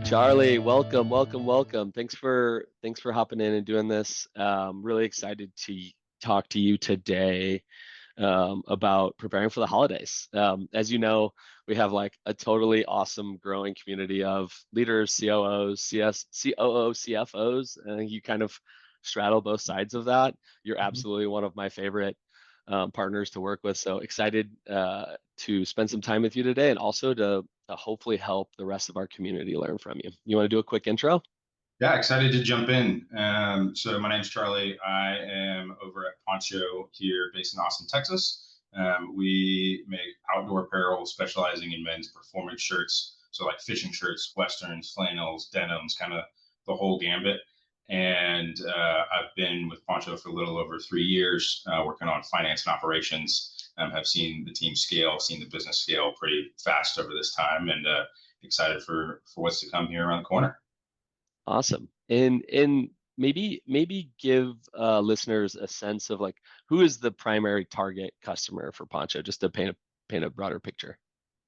Charlie, welcome, welcome, welcome. Thanks for hopping in and doing this. Really excited to talk to you today about preparing for the holidays. As you know, we have like a totally awesome growing community of leaders, COOs, CFOs, and you kind of straddle both sides of that. You're Mhm. absolutely one of my favorite partners to work with. So excited to spend some time with you today and also to hopefully help the rest of our community learn from you. You want to do a quick intro? Yeah, excited to jump in. So my name's Charlie. I am over at Poncho here, based in Austin, Texas. We make outdoor apparel, specializing in men's performance shirts. So like fishing shirts, westerns, flannels, denims, kind of the whole gambit. And I've been with Poncho for a little over 3 years, working on finance and operations. Have seen the team scale, seen the business scale pretty fast over this time, and excited for what's to come here around the corner. Awesome. And maybe give listeners a sense of like who is the primary target customer for Poncho, just to paint a broader picture.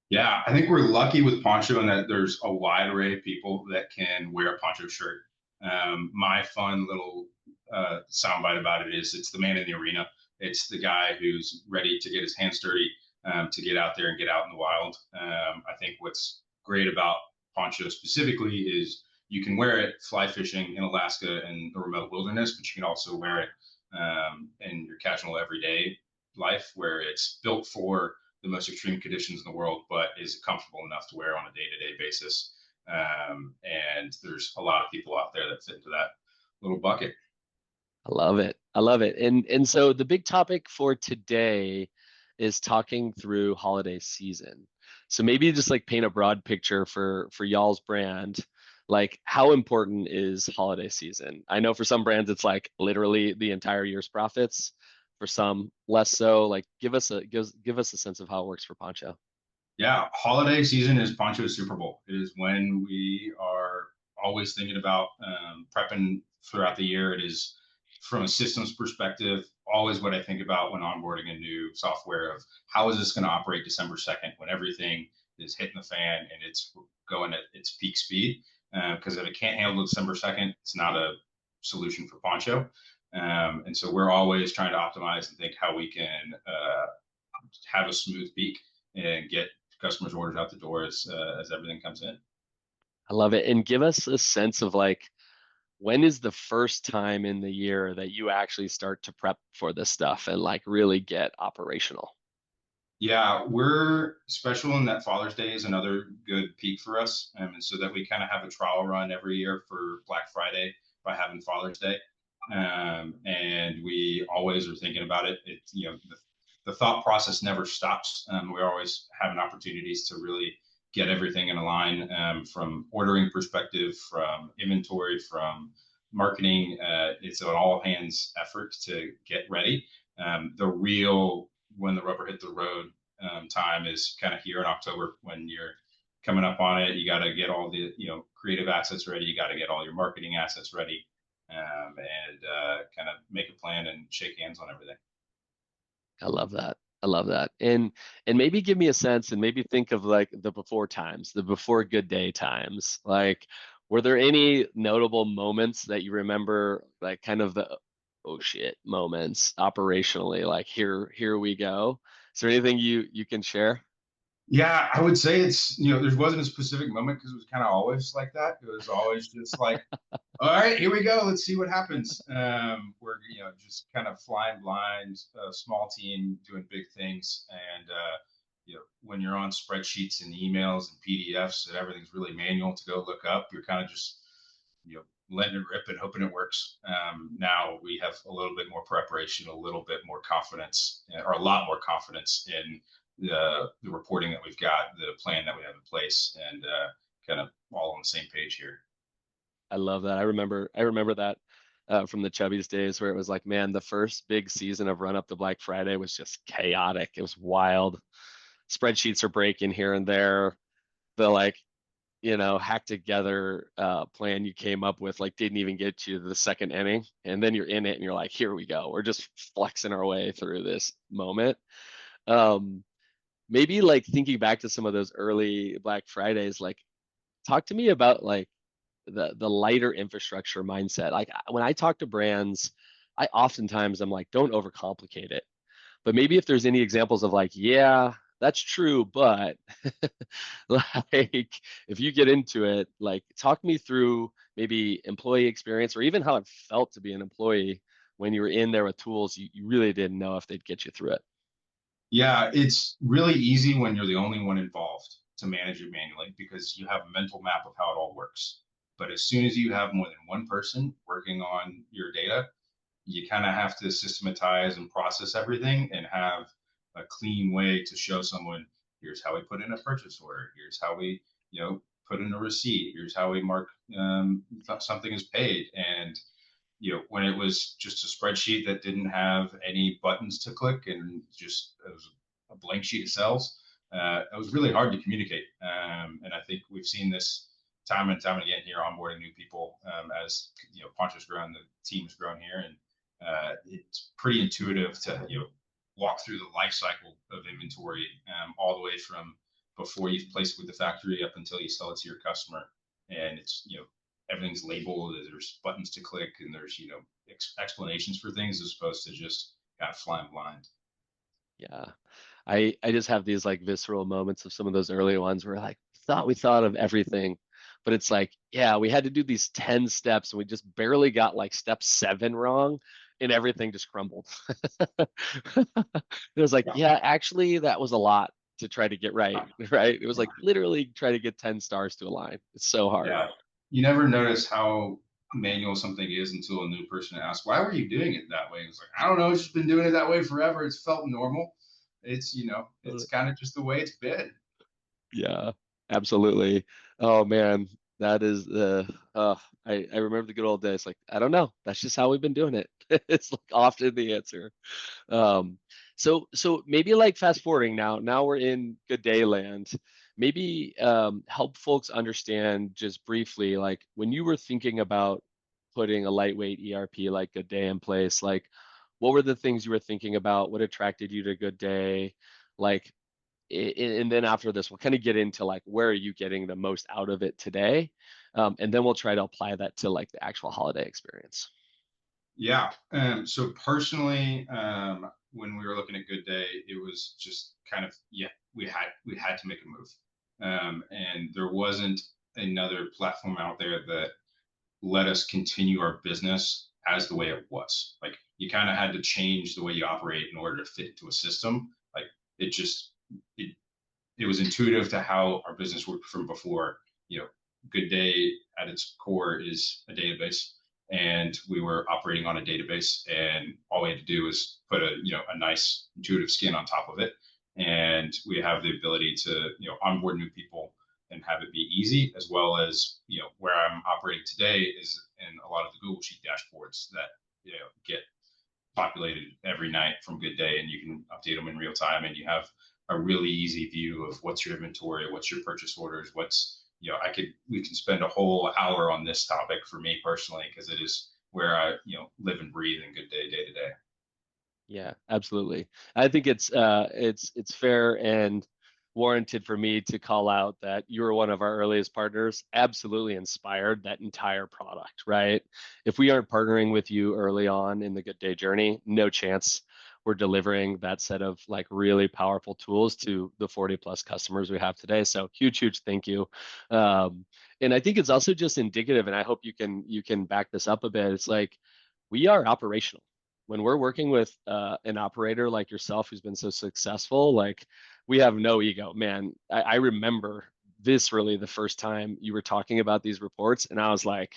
Yeah, I think we're lucky with Poncho in that there's a wide array of people that can wear a Poncho shirt. My fun little soundbite about it is it's the man in the arena. It's the guy who's ready to get his hands dirty, to get out there and get out in the wild. I think what's great about Poncho specifically is you can wear it fly fishing in Alaska and the remote wilderness, but you can also wear it in your casual everyday life where it's built for the most extreme conditions in the world, but is comfortable enough to wear on a day-to-day basis. And there's a lot of people out there that fit into that little bucket. I love it. I love it. And so the big topic for today is talking through holiday season. So maybe just like paint a broad picture for y'all's brand. Like how important is holiday season? I know for some brands it's like literally the entire year's profits. For some less so. Like give us a sense of how it works for Poncho. Yeah, holiday season is Poncho's Super Bowl. It is when we are always thinking about prepping throughout the year. It is from a systems perspective, always what I think about when onboarding a new software of how is this going to operate December 2nd when everything is hitting the fan and it's going at its peak speed. Because if it can't handle December 2nd, it's not a solution for Poncho. And so we're always trying to optimize and think how we can have a smooth peak and get customers' orders out the door as everything comes in. I love it. And give us a sense of like when is the first time in the year that you actually start to prep for this stuff and like really get operational? Yeah, we're special in that Father's Day is another good peak for us, and so that we kind of have a trial run every year for Black Friday by having Father's Day, and we always are thinking about it. It's the thought process never stops. We're always having opportunities to really get everything in a line, from ordering perspective, from inventory, from marketing. It's an all hands effort to get ready. The real when the rubber hit the road time is kind of here in October when you're coming up on it. You got to get all the creative assets ready. You got to get all your marketing assets ready, and kind of make a plan and shake hands on everything. I love that. I love that. And maybe give me a sense and maybe think of like the before times, the before GoodDay times. Like, were there any notable moments that you remember, like kind of the oh shit moments operationally, like here we go. Is there anything you can share? Yeah, I would say it's there wasn't a specific moment because it was kind of always like that. It was always just like, all right, here we go. Let's see what happens. We're just kind of flying blind, a small team doing big things, and when you're on spreadsheets and emails and PDFs and everything's really manual to go look up, you're kind of just letting it rip and hoping it works. Now we have a little bit more preparation, a little bit more confidence, or a lot more confidence in the reporting that we've got, the plan that we have in place, and kind of all on the same page here. I love that. I remember that from the Chubby's days where it was like, man, the first big season of Run Up to Black Friday was just chaotic. It was wild. Spreadsheets are breaking here and there. The like, hack together plan you came up with like didn't even get you to the second inning. And then you're in it and you're like, here we go. We're just flexing our way through this moment. Um, maybe like thinking back to some of those early Black Fridays, like talk to me about like the lighter infrastructure mindset. Like when I talk to brands, I oftentimes I'm like, don't overcomplicate it. But maybe if there's any examples of like, yeah, that's true, but like if you get into it, like talk me through maybe employee experience or even how it felt to be an employee when you were in there with tools you really didn't know if they'd get you through it. Yeah, it's really easy when you're the only one involved to manage it manually because you have a mental map of how it all works. But as soon as you have more than one person working on your data, you kind of have to systematize and process everything and have a clean way to show someone, here's how we put in a purchase order, here's how we, put in a receipt, here's how we mark something is paid. And when it was just a spreadsheet that didn't have any buttons to click and just it was a blank sheet of cells, it was really hard to communicate. And I think we've seen this time and time again here, onboarding new people as Poncho's grown, the team has grown here, and it's pretty intuitive to walk through the life cycle of inventory, all the way from before you place it with the factory up until you sell it to your customer. And it's everything's labeled, there's buttons to click, and there's explanations for things as opposed to just kind of flying blind. Yeah. I just have these like visceral moments of some of those early ones where like thought we thought of everything, but it's like, yeah, we had to do these 10 steps and we just barely got like step 7 wrong and everything just crumbled. It was like, Yeah. yeah, actually that was a lot to try to get right, right? It was like literally try to get 10 stars to align. It's so hard. Yeah, you never notice how manual something is until a new person asks, "Why were you doing it that way?" It's like, I don't know, it's just been doing it that way forever. It's felt normal. It's it's kind of just the way it's been. Yeah, absolutely. Oh man, that is the I remember the good old days. Like, I don't know. That's just how we've been doing it. It's like often the answer. Um, so maybe like fast forwarding now. Now we're in Good Day land. Maybe help folks understand just briefly, like when you were thinking about putting a lightweight ERP like Good Day in place, like what were the things you were thinking about? What attracted you to Good Day? Like and then after this, we'll kind of get into like where are you getting the most out of it today, and then we'll try to apply that to like the actual holiday experience. Yeah. So personally, when we were looking at Good Day, it was just kind of we had to make a move, and there wasn't another platform out there that let us continue our business as the way it was. Like you kind of had to change the way you operate in order to fit into a system. Like it just it it was intuitive to how our business worked from before. You know, Good Day at its core is a database, and we were operating on a database, and all we had to do was put a nice intuitive skin on top of it, and we have the ability to onboard new people and have it be easy, as well as where I'm operating today is in a lot of the Google Sheet dashboards that get populated every night from Good Day, and you can update them in real time, and you have a really easy view of what's your inventory, what's your purchase orders, what's we can spend a whole hour on this topic for me personally because it is where I live and breathe in Good Day day to day. Yeah, absolutely. I think it's fair and warranted for me to call out that you were one of our earliest partners, absolutely inspired that entire product, right? If we aren't partnering with you early on in the Good Day journey, no chance we're delivering that set of like really powerful tools to the 40 plus customers we have today. So huge thank you. Um, and I think it's also just indicative, and I hope you can back this up a bit. It's like we are operational when we're working with an operator like yourself who's been so successful. Like we have no ego, man. I remember this really the first time you were talking about these reports, and I was like,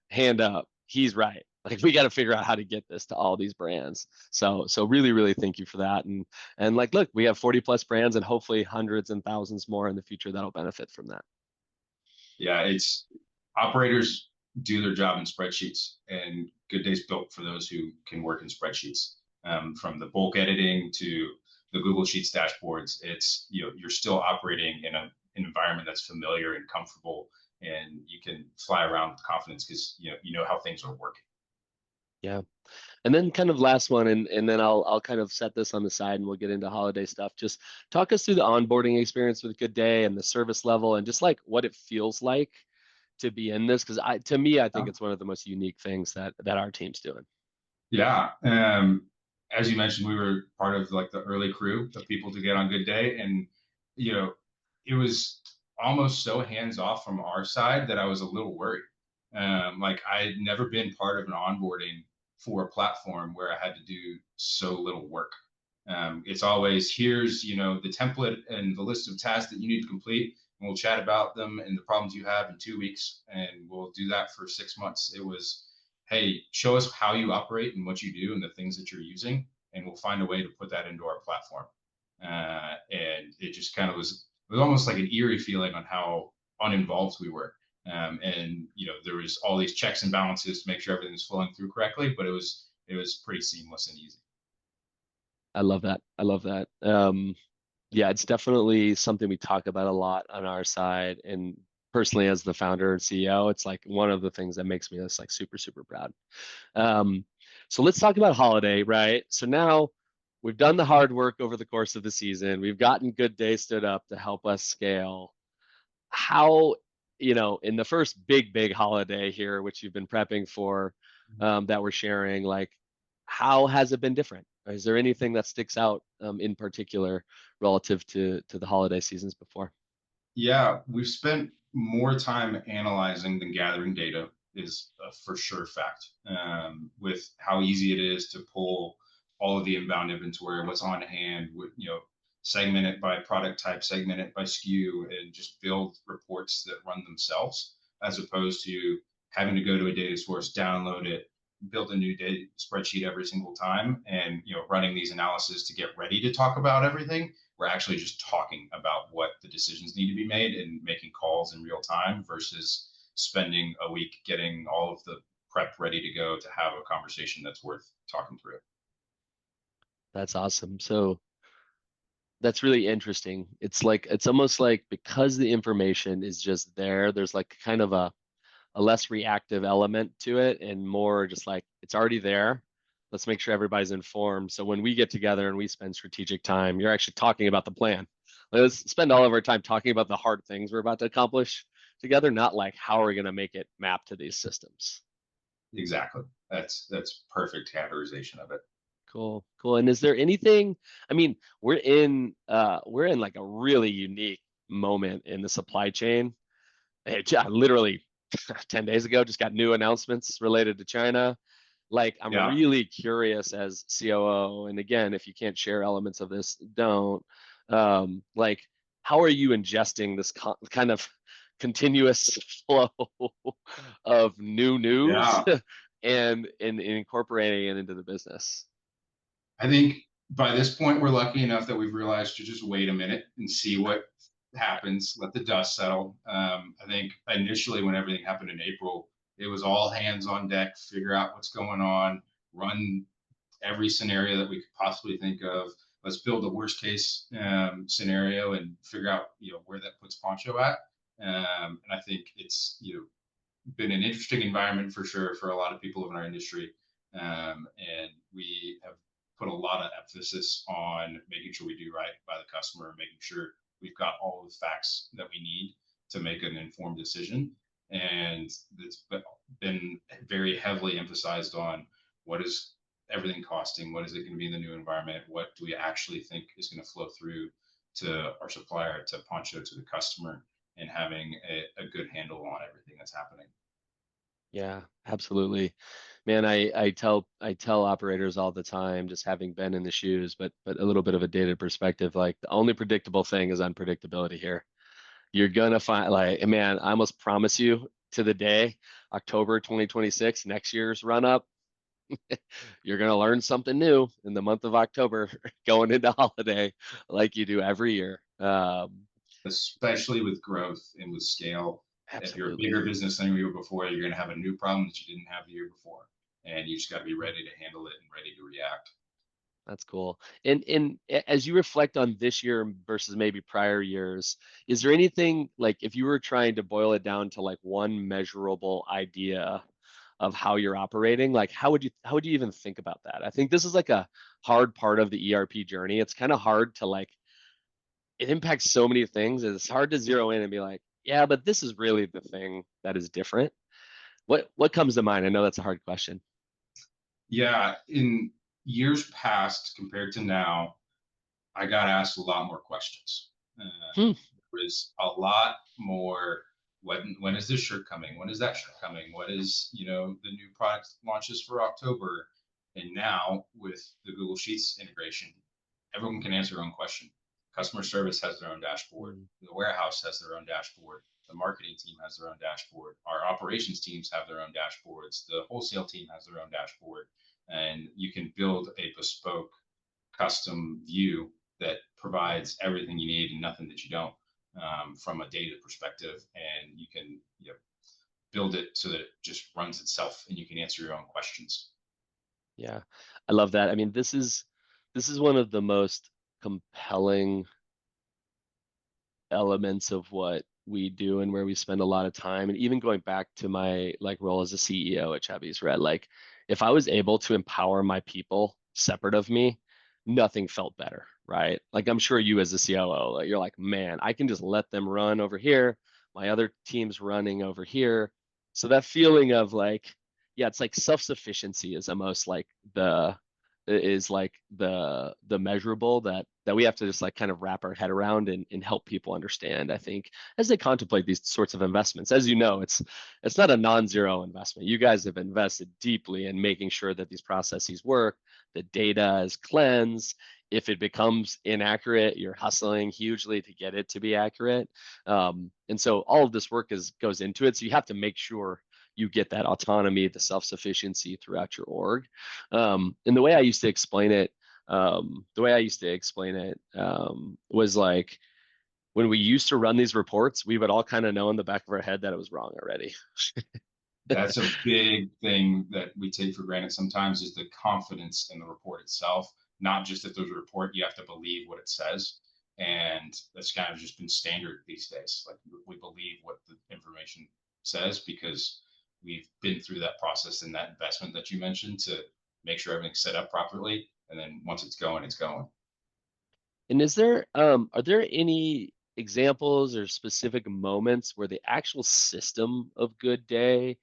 hand up, he's right. Like we got to figure out how to get this to all these brands. So really thank you for that. And like look, we have 40 plus brands and hopefully hundreds and thousands more in the future that'll benefit from that. Yeah, it's operators do their job in spreadsheets, and Good Day's built for those who can work in spreadsheets. From the bulk editing to the Google Sheets dashboards, it's you're still operating in an environment that's familiar and comfortable, and you can fly around with confidence because you know how things are working. Yeah. And then kind of last one, and then I'll kind of set this on the side and we'll get into holiday stuff. Just talk us through the onboarding experience with Good Day and the service level and just like what it feels like to be in this. Because to me, I think it's one of the most unique things that our team's doing. Yeah. As you mentioned, we were part of like the early crew of people to get on Good Day, and you know, it was almost so hands off from our side that I was a little worried. Like I'd never been part of an onboarding for a platform where I had to do so little work. It's always here's the template and the list of tasks that you need to complete, and we'll chat about them and the problems you have in 2 weeks, and we'll do that for 6 months. It was, hey, show us how you operate and what you do and the things that you're using, and we'll find a way to put that into our platform. And it just kind of was almost like an eerie feeling on how uninvolved we were. And there was all these checks and balances to make sure everything was flowing through correctly, but it was pretty seamless and easy. I love that. I love that. Yeah, it's definitely something we talk about a lot on our side. And personally, as the founder and CEO, it's like one of the things that makes me just like super, super proud. Um, so let's talk about holiday, right? So now we've done the hard work over the course of the season. We've gotten Good Day stood up to help us scale. How, in the first big holiday here, which you've been prepping for, that we're sharing, like, how has it been different? Is there anything that sticks out in particular relative to the holiday seasons before? Yeah, we've spent more time analyzing than gathering data is a for sure fact. With how easy it is to pull all of the inbound inventory, what's on hand, segment it by product type, segment it by SKU, and just build reports that run themselves, as opposed to having to go to a data source, download it, build a new data spreadsheet every single time, and running these analysis to get ready to talk about everything. We're actually just talking about what the decisions need to be made and making calls in real time versus spending a week getting all of the prep ready to go to have a conversation that's worth talking through. That's awesome. So that's really interesting. It's almost like because the information is just there, there's like kind of a less reactive element to it and more just like it's already there. Let's make sure everybody's informed. So when we get together and we spend strategic time, you're actually talking about the plan. Let's spend all of our time talking about the hard things we're about to accomplish together, not like how are we going to make it map to these systems. Exactly. That's perfect categorization of it. Cool, cool. And is there anything, I mean, we're in like a really unique moment in the supply chain. Literally 10 days ago, just got new announcements related to China. Like, I'm Yeah. really curious as COO, and again, if you can't share elements of this, don't. Like, how are you ingesting this kind of continuous flow of new news Yeah. and incorporating it into the business? I think by this point, we're lucky enough that we've realized to just wait a minute and see what happens, let the dust settle. I think initially, when everything happened in April, it was all hands on deck, figure out what's going on, run every scenario that we could possibly think of. Let's build a worst case scenario and figure out where that puts Poncho at. And I think it's been an interesting environment for sure for a lot of people in our industry. And we have put a lot of emphasis on making sure we do right by the customer, making sure we've got all of the facts that we need to make an informed decision. And it's been very heavily emphasized on what is everything costing, what is it going to be in the new environment, what do we actually think is going to flow through to our supplier, to Poncho, to the customer, and having a good handle on everything that's happening. Yeah, absolutely. Man, I tell operators all the time, just having been in the shoes, but a little bit of a dated perspective, like the only predictable thing is unpredictability here. You're gonna find like, man, I almost promise you to the day, October 2026, next year's run up, you're gonna learn something new in the month of October going into holiday, like you do every year. Especially with growth and with scale. If you're a Absolutely. bigger business than you were before, you're going to have a new problem that you didn't have the year before. And you just got to be ready to handle it and ready to react. That's cool. And as you reflect on this year versus maybe prior years, is there anything like if you were trying to boil it down to like one measurable idea of how you're operating, like how would you even think about that? I think this is like a hard part of the ERP journey. It's kind of hard to like it impacts so many things. And it's hard to zero in and be like, yeah, but this is really the thing that is different. What comes to mind? I know that's a hard question. Yeah, in years past compared to now, I got asked a lot more questions. Hmm. There was a lot more. When is this shirt coming? When is that shirt coming? What is the new product launches for October? And now with the Google Sheets integration, everyone can answer their own question. Customer service has their own dashboard. Hmm. The warehouse has their own dashboard. The marketing team has their own dashboard. Our operations teams have their own dashboards. The wholesale team has their own dashboard. And you can build a bespoke custom view that provides everything you need and nothing that you don't, from a data perspective. And you can build it so that it just runs itself and you can answer your own questions. Yeah, I love that. I mean, this is one of the most compelling elements of what we do and where we spend a lot of time. And even going back to my like role as a CEO at Chubby's Red, like if I was able to empower my people separate of me, nothing felt better, right? Like I'm sure you as a COO, like, you're like, man, I can just let them run over here. My other team's running over here. So that feeling of like, yeah, it's like self-sufficiency is almost like the measurable that we have to just like kind of wrap our head around and help people understand. I think as they contemplate these sorts of investments, as you know, it's not a non-zero investment. You guys have invested deeply in making sure that these processes work, the data is cleansed. If it becomes inaccurate, you're hustling hugely to get it to be accurate. And so all of this work goes into it. So you have to make sure you get that autonomy, the self-sufficiency throughout your org. And the way I used to explain it, was like when we used to run these reports, we would all kind of know in the back of our head that it was wrong already. That's a big thing that we take for granted sometimes, is the confidence in the report itself, not just that there's a report, you have to believe what it says. And that's kind of just been standard these days. Like we believe what the information says because we've been through that process and that investment that you mentioned to make sure everything's set up properly. And then once it's going, it's going. And are there any examples or specific moments where the actual system of GoodDay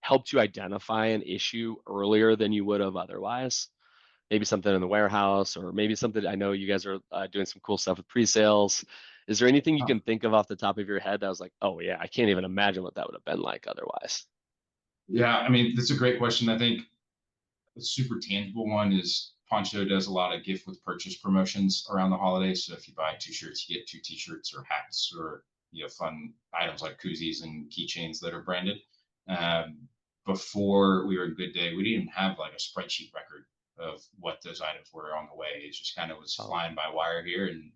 helped you identify an issue earlier than you would have otherwise? Maybe something in the warehouse, or maybe something. I know you guys are doing some cool stuff with pre-sales. Is there anything you can think of off the top of your head that was like, oh yeah, I can't even imagine what that would have been like otherwise? Yeah, I mean, that's a great question. I think a super tangible one is Poncho does a lot of gift with purchase promotions around the holidays. So if you buy two shirts, you get two t-shirts or hats or fun items like koozies and keychains that are branded. Um, Before we were in GoodDay, we didn't even have like a spreadsheet record of what those items were on the way. It just kind of was Oh, flying by wire here, and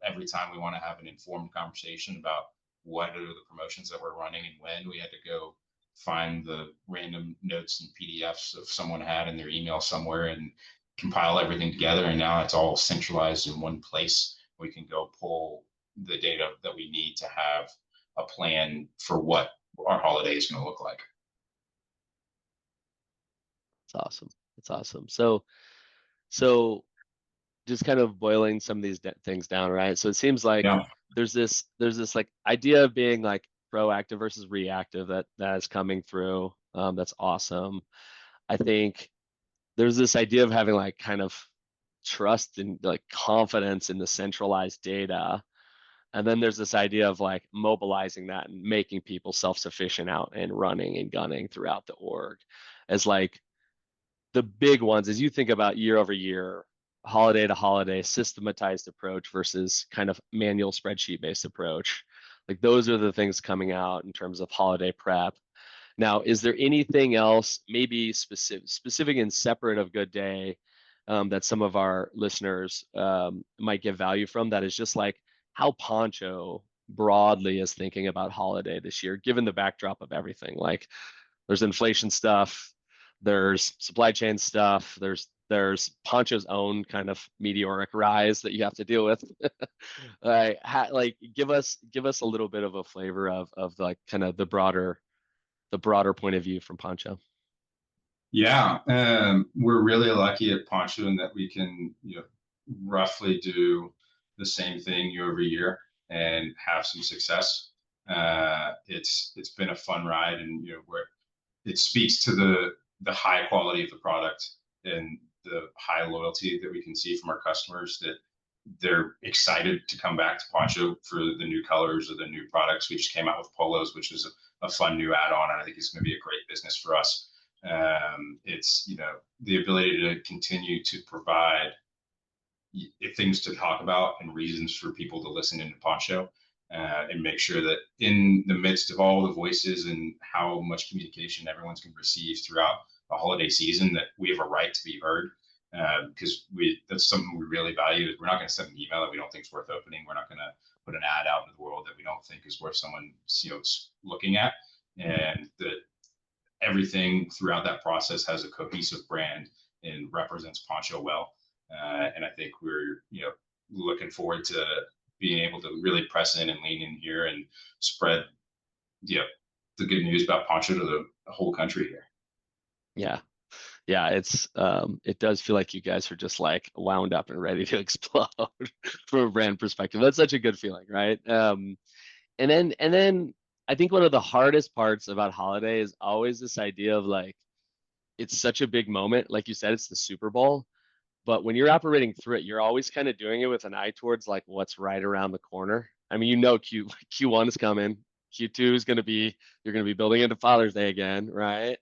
every time we want to have an informed conversation about what are the promotions that we're running and when, we had to go find the random notes and PDFs of someone had in their email somewhere and compile everything together. And now it's all centralized in one place. We can go pull the data that we need to have a plan for what our holiday is going to look like. it's awesome. It's awesome. So just kind of boiling some of these things down, right? So it seems like Yeah. there's this like idea of being like proactive versus reactive that is coming through. That's awesome. I think there's this idea of having like kind of trust and like confidence in the centralized data. And then there's this idea of like mobilizing that and making people self-sufficient out and running and gunning throughout the org as like the big ones as you think about year over year, holiday to holiday, systematized approach versus kind of manual spreadsheet based approach. Like those are the things coming out in terms of holiday prep. Now, is there anything else, maybe specific and separate of GoodDay, that some of our listeners might get value from? That is just like how Poncho broadly is thinking about holiday this year, given the backdrop of everything. Like there's inflation stuff, there's supply chain stuff, there's Poncho's own kind of meteoric rise that you have to deal with. Like give us a little bit of a flavor of like kind of the broader point of view from Poncho. Yeah, we're really lucky at Poncho in that we can, roughly do the same thing year over year and have some success. It's been a fun ride, and where it speaks to the high quality of the product and the high loyalty that we can see from our customers, that they're excited to come back to Poncho for the new colors or the new products. We just came out with polos, which is a fun new add-on, and I think it's going to be a great business for us. It's the ability to continue to provide things to talk about and reasons for people to listen into Poncho, and make sure that in the midst of all the voices and how much communication everyone's going to receive throughout the holiday season, that we have a right to be heard. Because that's something we really value. We're not going to send an email that we don't think is worth opening. We're not going to put an ad out into the world that we don't think is worth someone looking at. And that everything throughout that process has a cohesive brand and represents Poncho well. And I think we're looking forward to being able to really press in and lean in here and spread you know the good news about Poncho to the whole country here. Yeah. Yeah, it does feel like you guys are just like wound up and ready to explode from a brand perspective. That's such a good feeling, right? And then I think one of the hardest parts about holiday is always this idea of like it's such a big moment. Like you said, it's the Super Bowl. But when you're operating through it, you're always kind of doing it with an eye towards like what's right around the corner. I mean, Q1 is coming. Q2 is going to be you're going to be building into Father's Day again, right?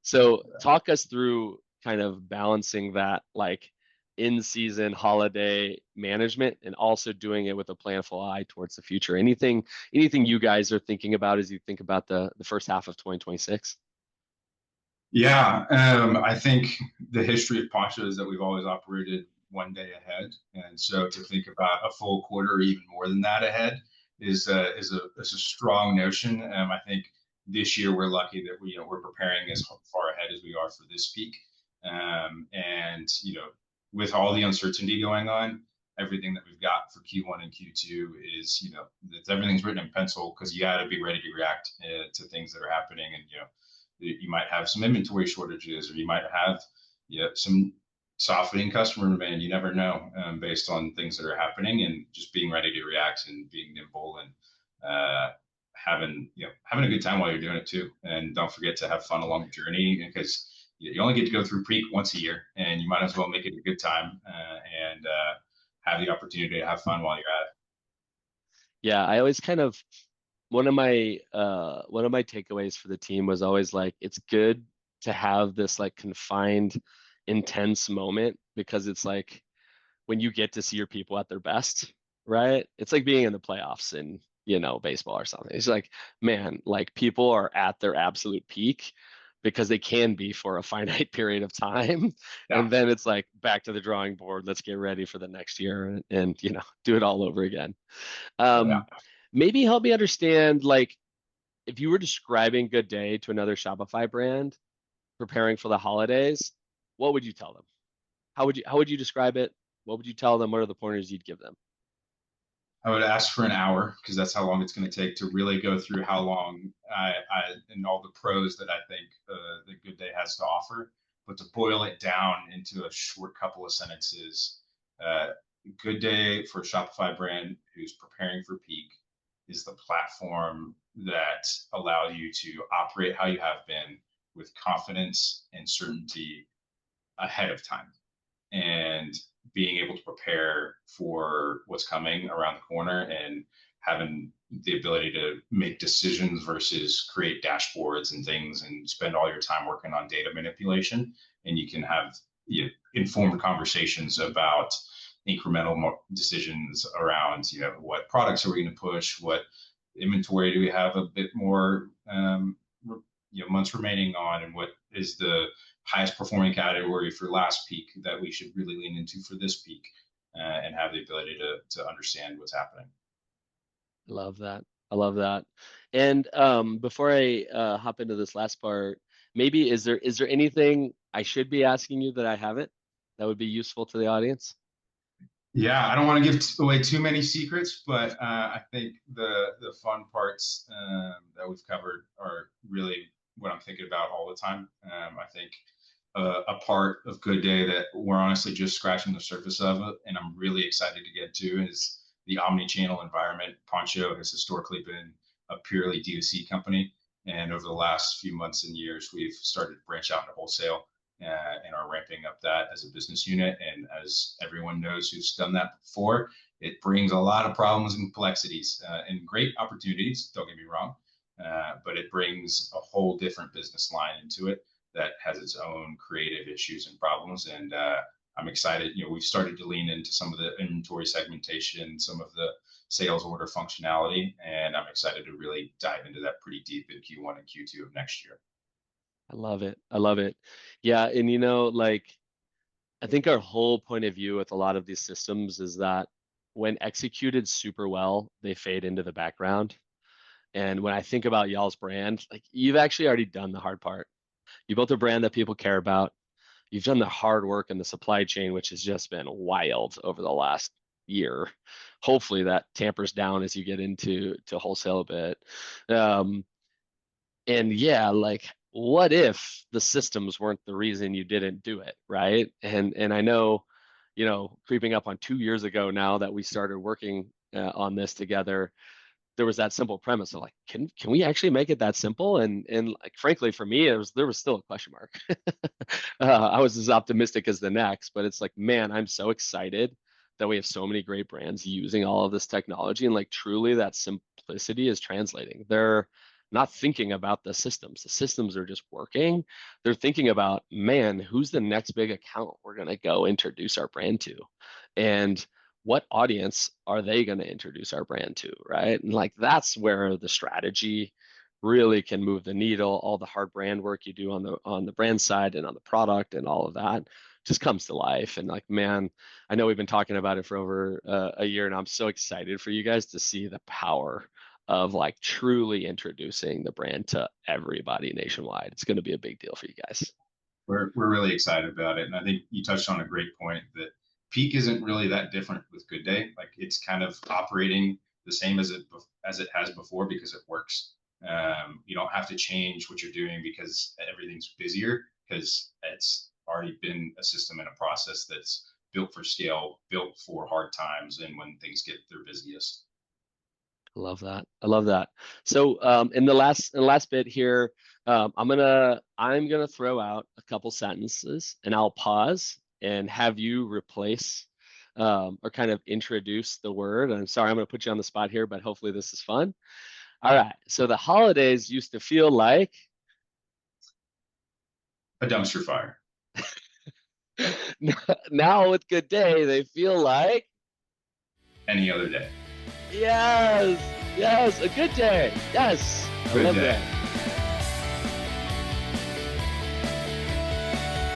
So talk us through kind of balancing that like in season holiday management and also doing it with a planful eye towards the future. Anything you guys are thinking about as you think about the first half of 2026? Yeah, I think the history of Poncho is that we've always operated one day ahead, and so to think about a full quarter, or even more than that ahead, is a strong notion. I think this year we're lucky that we're preparing as far ahead as we are for this peak, and with all the uncertainty going on, everything that we've got for Q1 and Q2 is everything's written in pencil because you got to be ready to react to things that are happening, and you might have some inventory shortages, or you might have some softening customer demand. You never know, based on things that are happening, and just being ready to react and being nimble, and having a good time while you're doing it too. And don't forget to have fun along the journey, because you only get to go through peak once a year, and you might as well make it a good time, and have the opportunity to have fun while you're at it. Yeah, I always kind of one of my takeaways for the team was always like it's good to have this like confined intense moment because it's like when you get to see your people at their best, right? It's like being in the playoffs in, baseball or something. It's like, man, like people are at their absolute peak because they can be for a finite period of time. Yeah. And then it's like back to the drawing board. Let's get ready for the next year and do it all over again. Yeah. Um, maybe help me understand, like, if you were describing Good Day to another Shopify brand preparing for the holidays, what would you tell them? How would you describe it? What would you tell them? What are the pointers you'd give them? I would ask for an hour, because that's how long it's going to take to really go through how long and all the pros that I think the Good Day has to offer. But to boil it down into a short couple of sentences, uh, Good Day for a Shopify brand who's preparing for peak is the platform that allows you to operate how you have been with confidence and certainty ahead of time, and being able to prepare for what's coming around the corner, and having the ability to make decisions versus create dashboards and things and spend all your time working on data manipulation. And you can have informed conversations about incremental decisions around what products are we going to push, what inventory do we have a bit more months remaining on, and what is the highest performing category for last peak that we should really lean into for this peak, and have the ability to understand what's happening. Love that. I love that. And before I hop into this last part, maybe is there anything I should be asking you that I haven't that would be useful to the audience? Yeah, I don't want to give away too many secrets, but I think the fun parts that we've covered are really what I'm thinking about all the time. I think a part of GoodDay that we're honestly just scratching the surface of it, and I'm really excited to get to is the omni-channel environment. Poncho has historically been a purely D2C company, and over the last few months and years, we've started to branch out into wholesale and are ramping up that as a business unit. And as everyone knows who's done that before, it brings a lot of problems and complexities and great opportunities. Don't get me wrong, but it brings a whole different business line into it that has its own creative issues and problems. And I'm excited. We've started to lean into some of the inventory segmentation, some of the sales order functionality, and I'm excited to really dive into that pretty deep in Q1 and Q2 of next year. I love it. I love it. Yeah, and like I think our whole point of view with a lot of these systems is that when executed super well, they fade into the background. And when I think about y'all's brand, like you've actually already done the hard part. You built a brand that people care about. You've done the hard work in the supply chain, which has just been wild over the last year. Hopefully that tampers down as you get into wholesale a bit. Um, and yeah, like what if the systems weren't the reason you didn't do it, right? And I know, creeping up on 2 years ago now that we started working on this together, there was that simple premise of like, can we actually make it that simple? And like frankly, for me, there was still a question mark. I was as optimistic as the next, but it's like, man, I'm so excited that we have so many great brands using all of this technology, and like truly that simplicity is translating. They're not thinking about the systems. The systems are just working. They're thinking about, man, who's the next big account we're going to go introduce our brand to? And what audience are they going to introduce our brand to, right? And like that's where the strategy really can move the needle. All the hard brand work you do on the brand side and on the product and all of that just comes to life. And like, man, I know we've been talking about it for over a year, and I'm so excited for you guys to see the power of like truly introducing the brand to everybody nationwide. It's going to be a big deal for you guys. We're really excited about it, and I think you touched on a great point that Peak isn't really that different with GoodDay. Like it's kind of operating the same as it has before because it works. You don't have to change what you're doing because everything's busier because it's already been a system and a process that's built for scale, built for hard times, and when things get their busiest. I love that. I love that. So in the last bit here, I'm gonna throw out a couple sentences, and I'll pause and have you replace or kind of introduce the word. I'm sorry, I'm gonna put you on the spot here, but hopefully this is fun. All right. So the holidays used to feel like A dumpster fire now with GoodDay, they feel like any other day. yes, yes, a good day. Yes, I Good love day. that.